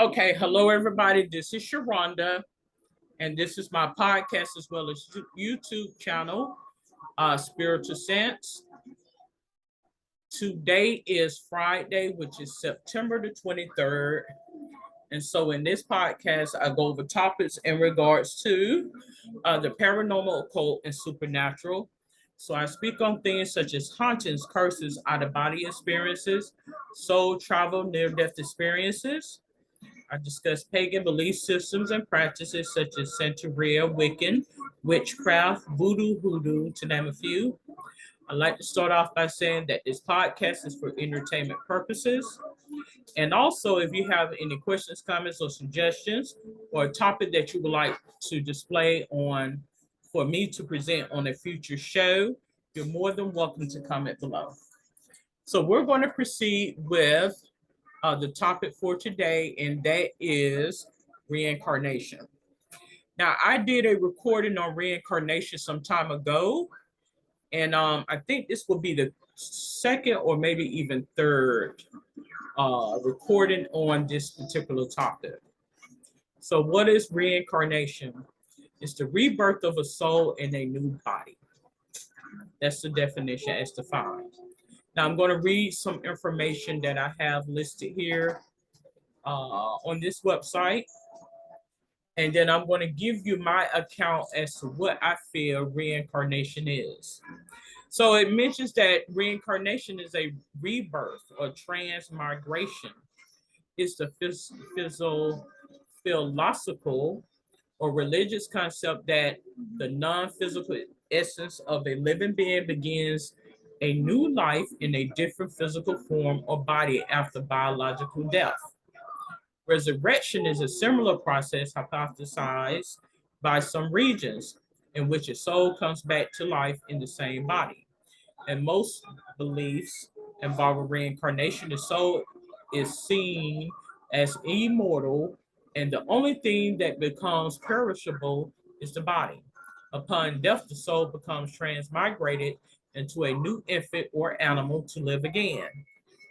Okay, hello everybody. This is Sharonda, and this is my podcast as well as YouTube channel, Spiritual Sense. Today is Friday, which is September the 23rd. And so in this podcast, I go over topics in regards to the paranormal, occult, and supernatural. So I speak on things such as hauntings, curses, out-of-body experiences, soul travel, near-death experiences. I discuss pagan belief systems and practices such as Santeria, Wiccan, witchcraft, voodoo, hoodoo, to name a few. I'd like to start off by saying that this podcast is for entertainment purposes. And also, if you have any questions, comments, or suggestions, or a topic that you would like to display on for me to present on a future show, you're more than welcome to comment below. So we're going to proceed with the topic for today, and that is reincarnation. Now, I did a recording on reincarnation some time ago, and I think this will be the second or maybe even third recording on this particular topic. So, what is reincarnation? It's the rebirth of a soul in a new body. That's the definition as defined. Now, I'm going to read some information that I have listed here on this website. And then I'm going to give you my account as to what I feel reincarnation is. So it mentions that reincarnation is a rebirth or transmigration. It's the philosophical or religious concept that the non-physical essence of a living being begins a new life in a different physical form or body after biological death. Resurrection is a similar process hypothesized by some regions in which a soul comes back to life in the same body. And most beliefs involving reincarnation, the soul is seen as immortal, and the only thing that becomes perishable is the body. Upon death, the soul becomes transmigrated into a new infant or animal to live again.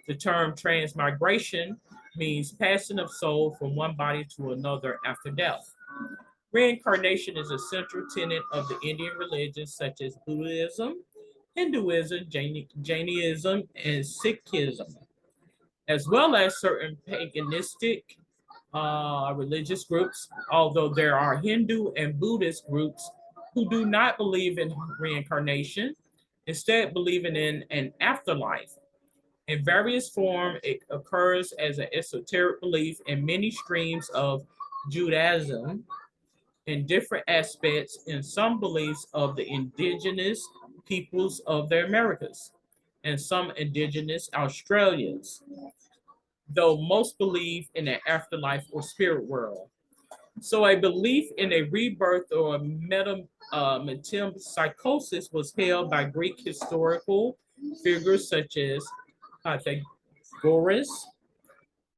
The term transmigration means passing of soul from one body to another after death. Reincarnation is a central tenet of the Indian religions such as Buddhism, Hinduism, Jainism, and Sikhism, as well as certain paganistic religious groups, although there are Hindu and Buddhist groups who do not believe in reincarnation, instead believing in an afterlife. In various forms, it occurs as an esoteric belief in many streams of Judaism in different aspects in some beliefs of the indigenous peoples of the Americas and some indigenous Australians, though most believe in an afterlife or spirit world. So a belief in a rebirth or metempsychosis was held by Greek historical figures such as Pythagoras,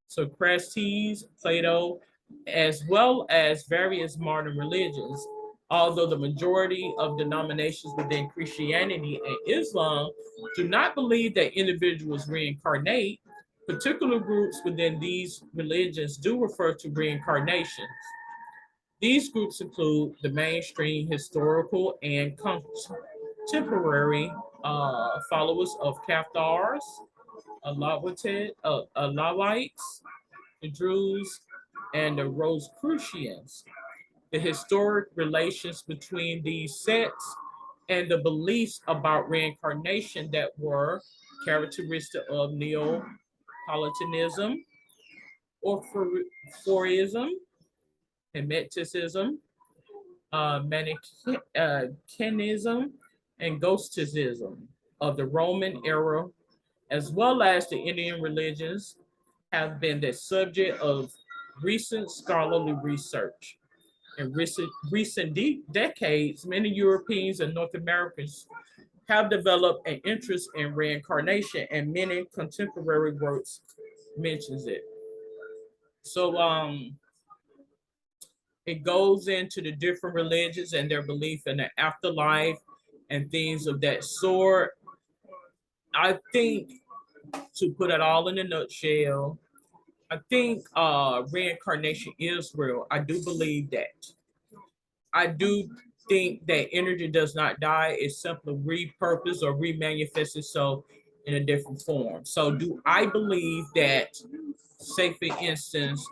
Socrates, Plato, as well as various modern religions. Although the majority of denominations within Christianity and Islam do not believe that individuals reincarnate, particular groups within these religions do refer to reincarnations. These groups include the mainstream historical and contemporary followers of Cathars, Alawites, the Druze, and the Rosicrucians. The historic relations between these sects and the beliefs about reincarnation that were characteristic of Neapolitanism, Orphorism, Hermeticism, Manichaeism, and Gnosticism of the Roman era, as well as the Indian religions, have been the subject of recent scholarly research. In recent decades, many Europeans and North Americans have developed an interest in reincarnation, and many contemporary works mentions it. So it goes into the different religions and their belief in the afterlife and things of that sort. I think, to put it all in a nutshell, I think reincarnation is real. I do believe that. I do think that energy does not die. It simply repurposed or remanifests itself in a different form. So do I believe that, say for instance,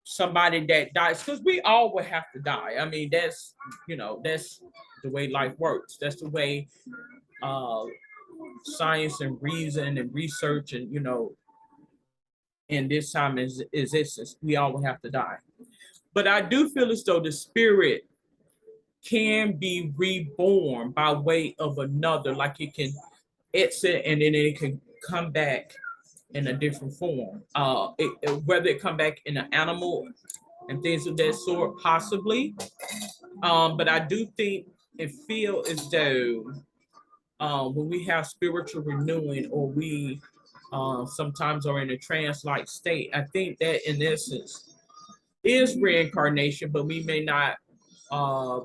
somebody that dies, because we all will have to die. I mean, that's, that's the way life works. That's the way uh science and reason and research and in this time is existence, we all will have to die. But I do feel as though the spirit can be reborn by way of another, like it can exit and then it can come back in a different form. Whether it come back in an animal and things of that sort, possibly. But I do think and feel as though when we have spiritual renewing or we sometimes are in a trance-like state, I think that in essence is reincarnation, but we may not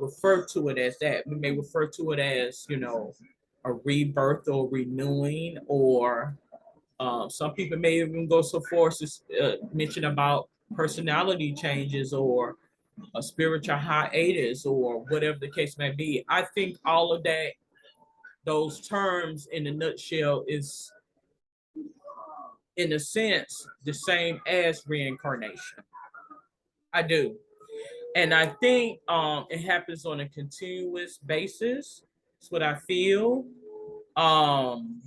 refer to it as that. We may refer to it as, a rebirth or renewing, or some people may even go so far as to mention about personality changes or a spiritual hiatus or whatever the case may be. I think all of that, those terms in a nutshell, is in a sense the same as reincarnation. I do. And I think it happens on a continuous basis. That's what I feel. Um,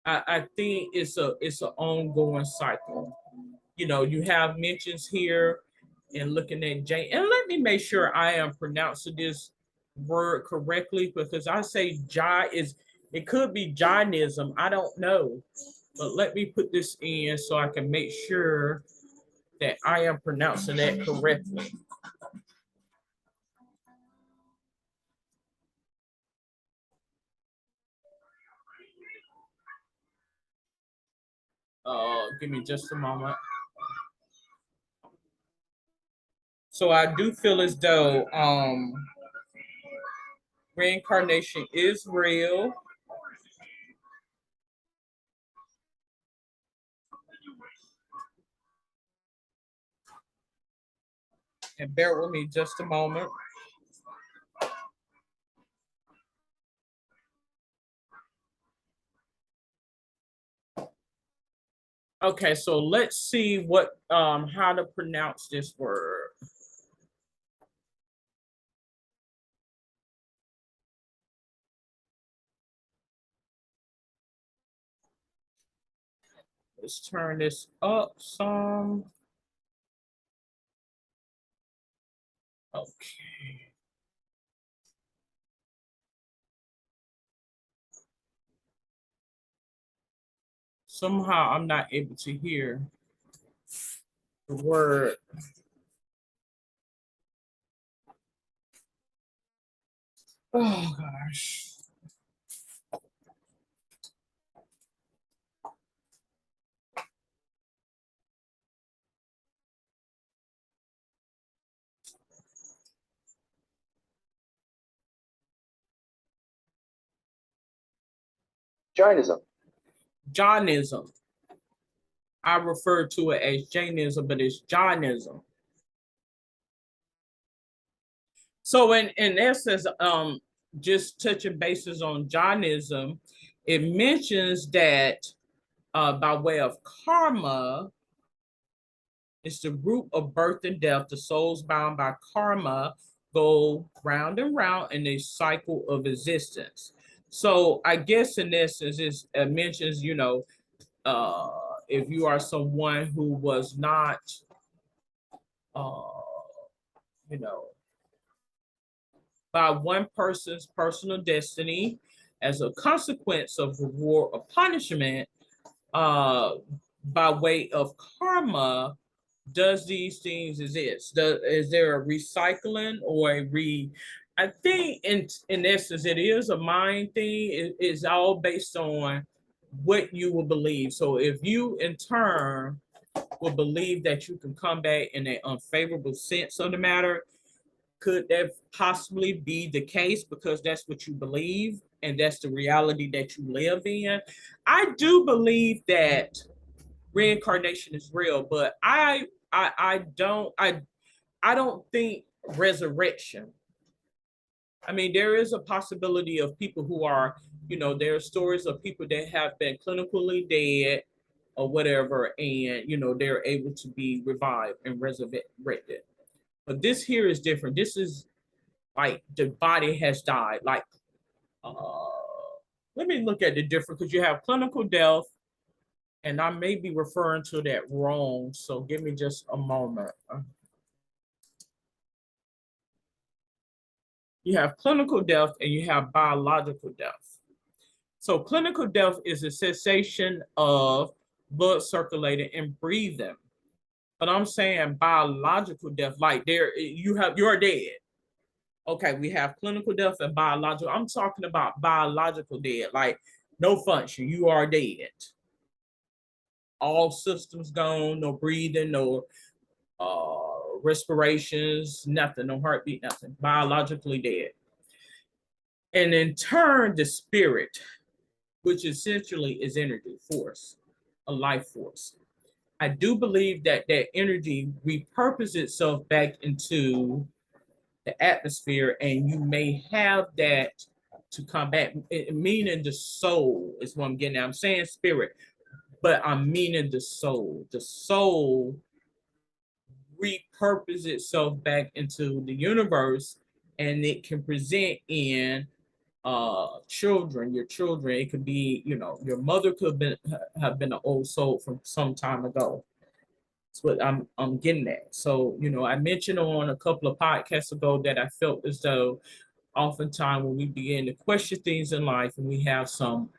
I think it's an ongoing cycle. You have mentions here and looking at J. And let me make sure I am pronouncing this word correctly, because I say Jai is, it could be Jainism. I don't know. But let me put this in so I can make sure that I am pronouncing that correctly. Give me just a moment. So I do feel as though reincarnation is real. And bear with me just a moment. Okay, so let's see what how to pronounce this word. Let's turn this up some. Okay. Somehow I'm not able to hear the word. Oh gosh. Jainism. Jainism. I refer to it as Jainism, but it's Jainism. So in essence, just touching bases on Jainism, it mentions that by way of karma, it's the root of birth and death. The souls bound by karma go round and round in a cycle of existence. So I guess in essence, it mentions, uh, if you are someone who was not, uh, you know, by one person's personal destiny as a consequence of reward or punishment, uh, by way of karma, does these things exist? Is there a recycling or a re? I think in essence, it is a mind thing. It's all based on what you will believe. So if you in turn will believe that you can come back in an unfavorable sense of the matter, could that possibly be the case because that's what you believe? and that's the reality that you live in. I do believe that reincarnation is real, but I don't think resurrection. I mean, there is a possibility of people who are, there are stories of people that have been clinically dead or whatever, and they're able to be revived and resurrected. But this here is different. This is like the body has died. Like, uh, let me look at the difference, because you have clinical death, and I may be referring to that wrong. So give me just a moment. You have clinical death and you have biological death. So clinical death is a cessation of blood circulating and breathing. But I'm saying biological death, like you're dead. Okay, we have clinical death and biological. I'm talking about biological dead, like no function. You are dead. All systems gone, no breathing, no respirations, nothing, no heartbeat, nothing. Biologically dead. And in turn, the spirit, which essentially is energy, force, a life force. I do believe that that energy repurposes itself back into the atmosphere, and you may have that to come back. Meaning the soul is what I'm getting at. I'm saying spirit, but I'm meaning the soul. The soul repurposes itself back into the universe, and it can present in children, your children. It could be, your mother could have been an old soul from some time ago. That's what I'm getting at. So, I mentioned on a couple of podcasts ago that I felt as though oftentimes when we begin to question things in life and we have some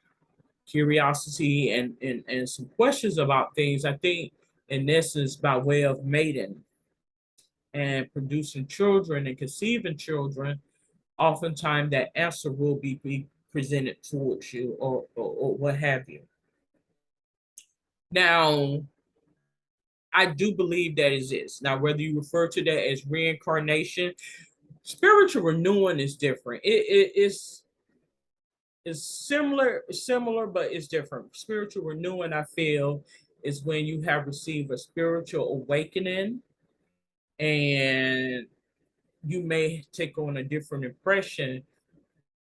curiosity and some questions about things, I think in essence by way of mating and producing children and conceiving children, oftentimes that answer will be presented towards you, or what have you. Now, I do believe that exists. Now, whether you refer to that as reincarnation, spiritual renewing is different. It's similar, but it's different. Spiritual renewing, I feel, is when you have received a spiritual awakening, and you may take on a different impression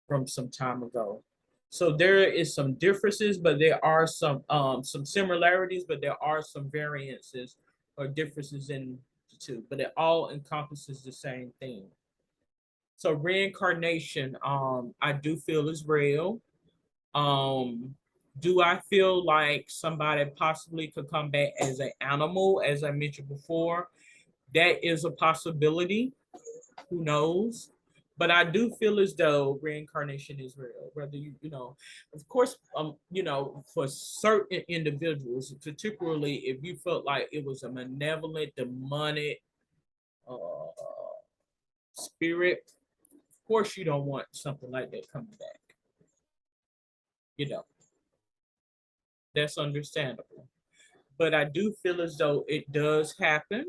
from some time ago. So there is some differences, but there are some similarities, but there are some variances or differences in the two, but it all encompasses the same thing. So reincarnation, I do feel is real. Do I feel like somebody possibly could come back as an animal, as I mentioned before? That is a possibility. Who knows? But I do feel as though reincarnation is real. Whether of course, for certain individuals, particularly if you felt like it was a malevolent, demonic uh, spirit, of course you don't want something like that coming back. You know, that's understandable. But I do feel as though it does happen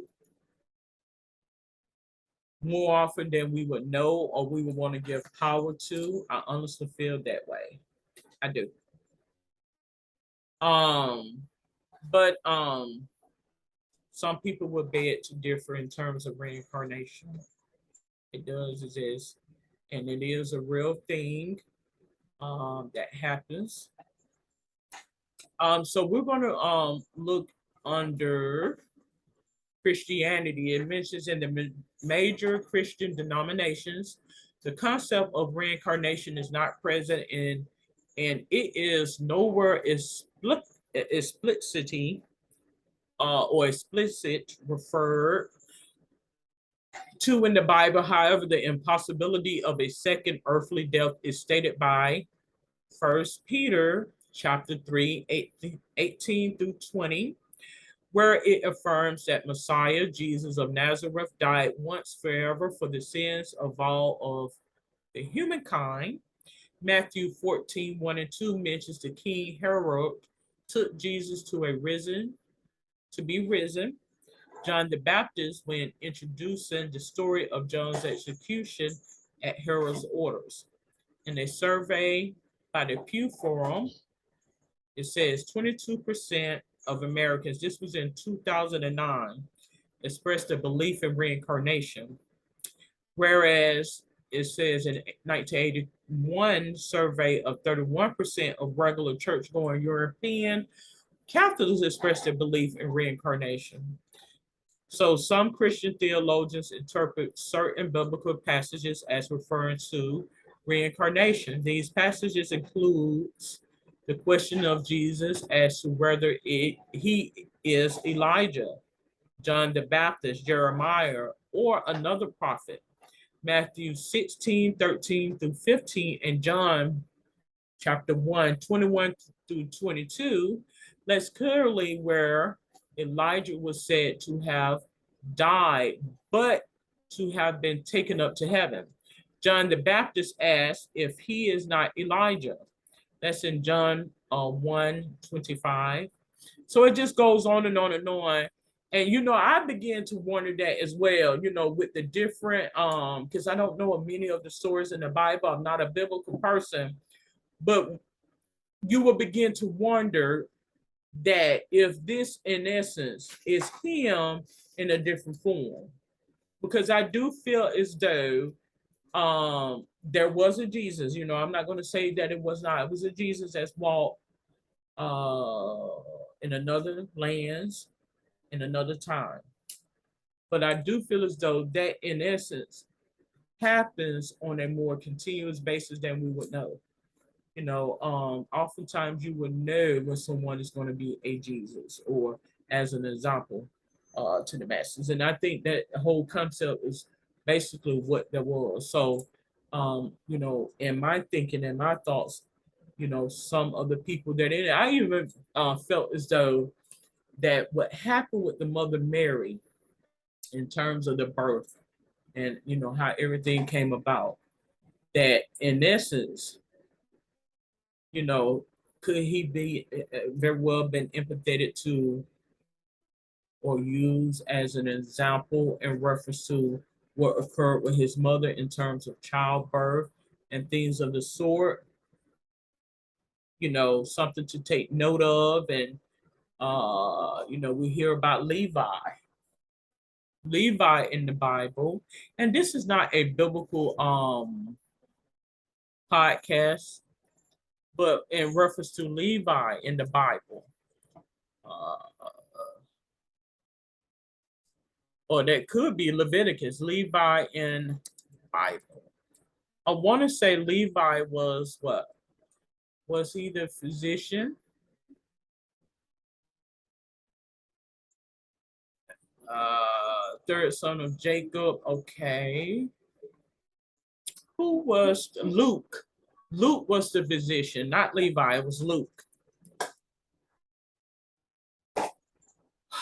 more often than we would know or we would want to give power to. I honestly feel that way. I do. Um, but some people would beg to differ in terms of reincarnation. It does exist, and it is a real thing that happens. So we're going to look under Christianity. It mentions in the major Christian denominations, the concept of reincarnation is not present and it is nowhere explicitly or explicit referred to in the Bible. However, the impossibility of a second earthly death is stated by First Peter chapter 3, 18 through 20, where it affirms that Messiah, Jesus of Nazareth, died once forever for the sins of all of the humankind. Matthew 14, 1 and 2 mentions the King Herod took Jesus to be risen. John the Baptist, when introducing the story of John's execution at Herod's orders. In a survey by the Pew Forum, it says 22% of Americans, this was in 2009, expressed a belief in reincarnation. Whereas it says in 1981 survey of 31% of regular church-going European Catholics expressed their belief in reincarnation. So some Christian theologians interpret certain biblical passages as referring to reincarnation. These passages include the question of Jesus as to whether he is Elijah, John the Baptist, Jeremiah, or another prophet. Matthew 16:13-15, and John chapter 1, 21 through 22, lets clearly where Elijah was said to have died, but to have been taken up to heaven. John the Baptist asked if he is not Elijah. That's in John 1:25. So it just goes on and on and on. And I began to wonder that as well, with the different because I don't know many of the stories in the Bible. I'm not a biblical person, but you will begin to wonder that if this in essence is him in a different form. Because I do feel as though there was a Jesus. I'm not going to say that it was not. It was a Jesus that's walked in another lands, in another time. But I do feel as though that in essence happens on a more continuous basis than we would know. Oftentimes you would know when someone is going to be a Jesus or as an example to the masses. And I think that the whole concept is basically what there was. So, in my thinking and my thoughts, some of the people that in it, I even felt as though that what happened with the Mother Mary in terms of the birth and, how everything came about, that in essence, could he be very well been empathetic to or used as an example in reference to what occurred with his mother in terms of childbirth and things of the sort, something to take note of. And, we hear about Levi in the Bible. And this is not a biblical podcast, but in reference to Levi in the Bible. Uh, or that could be Leviticus, Levi in Bible. I want to say Levi was what? Was he the physician? Third son of Jacob. Okay. Who was Luke? Luke was the physician, not Levi. It was Luke.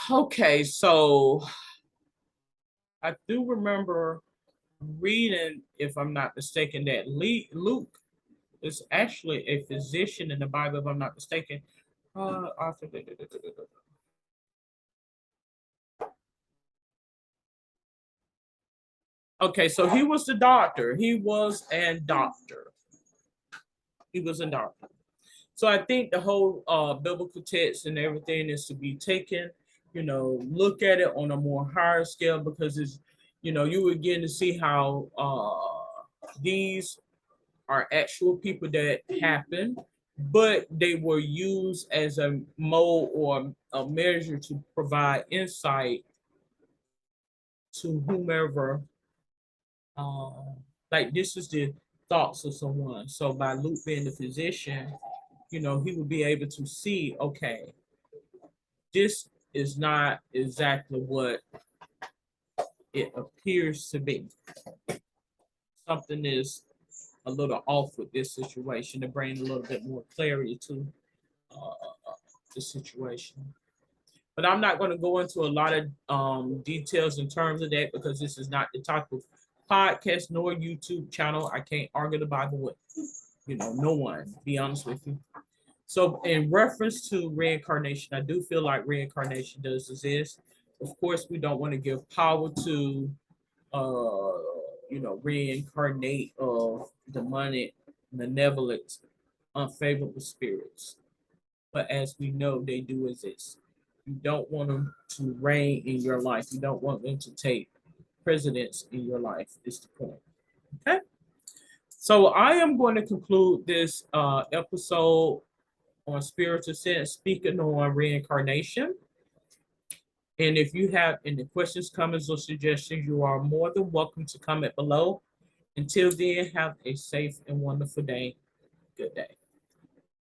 Okay, so I do remember reading, if I'm not mistaken, that Luke is actually a physician in the Bible, if I'm not mistaken. Arthur, okay, so he was the doctor. He was a doctor. He was a doctor. So I think the whole biblical text and everything is to be taken, look at it on a more higher scale because it's, you begin to see how these are actual people that happened, but they were used as a mold or a measure to provide insight to whomever. Like this is the thoughts of someone. So by Luke being the physician, he would be able to see, okay, this is not exactly what it appears to be. Something is a little off with this situation to bring a little bit more clarity to the situation. But I'm not going to go into a lot of details in terms of that because this is not the type of podcast nor YouTube channel. I can't argue the Bible with, no one, to be honest with you. So in reference to reincarnation, I do feel like reincarnation does exist. Of course, we don't want to give power to, reincarnate of demonic malevolent, unfavorable spirits. But as we know, they do exist. You don't want them to reign in your life. You don't want them to take precedence in your life, is the point. Okay? So I am going to conclude this episode on spiritual sense, speaking on reincarnation. And if you have any questions, comments, or suggestions, you are more than welcome to comment below. Until then, have a safe and wonderful day. Good day.